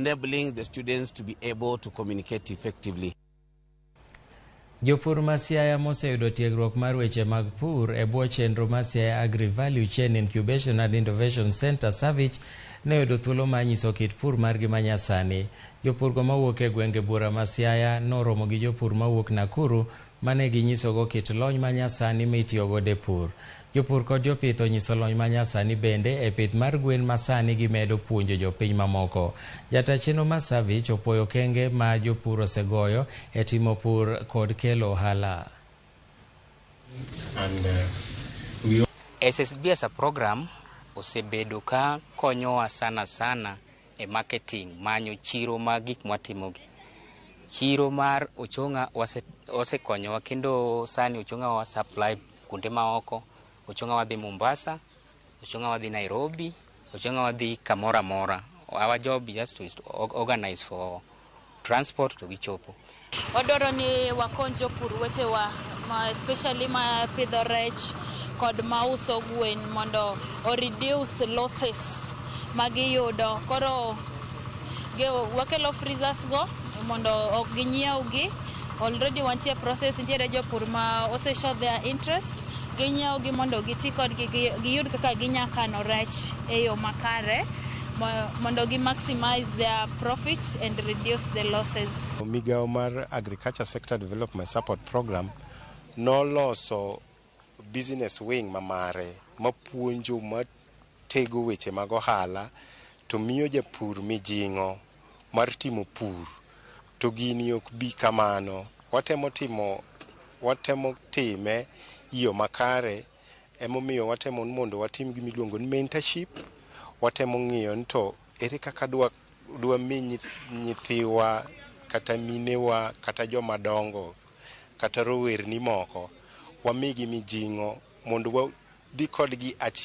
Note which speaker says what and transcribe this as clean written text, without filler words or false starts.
Speaker 1: enabling the students to be able to communicate effectively.
Speaker 2: Jopur ma Siaya moseyudo tiegruok mar weche mag pur e bwo chenro ma Siaya Agri Value Chain Incubation and Innovation Center Savich ne yudo thuolo mar nyiso kit pur margi manyasani. Jopurgo mawuok e gwenge bura ma Siaya noromo gi jopur mawuok Nakuru mane ginyisogo kit lony manyasani mitiyogo e pur. Jopur kod jopith onyiso lony manyasani bende e pith mar gwen masani gimedo puonjo jopiny mamoko. Jata chenro ma Savich opuoyo okenge ma jopur osegoyo e timo pur kod kelo ohala.
Speaker 3: SSB as a program osebedo ka konyowa sana e marketing, manyo chiro ma gik mwatimogi. Chiro mar ochonga osekonyowa kendo sani ochonga wa supply kuonde maoko. Ochonga wadhi Mombasa, ochonga wadhi Nairobi, ochonga wadhi kamora mora. Our job is just to organize for transport to gichopo.
Speaker 4: Wadoro ni wakon jopur wetewa, especially ma pidho rech kod mauso gwen mondo o reduce losses magiyudo. Koro wakelo freezers go mondo ok ginyiewgi. Already wantie process nitiere jopur ma ose show their interest. Ginyiewgi mondo giti kod giyud kaka ginyakano rech e yo makare mondo gi maximize their profit and reduce the losses.
Speaker 5: Migao mar Agriculture Sector Development Support Program noloso business wing mamare mapuonjo matego weche mag ohala to miyo japur mijingo mar timo pur. To gini ok bi kamano. Watemo time iyo makare emomiyo watemo mondo watim gimiluongo ni mentorship. Watemo ng'iyo nto ere kaka dwa mi nyithiwa kata minewa kata joma dongo kata rowerni moko wamigi mijingo mondo wadhi kodgi achiel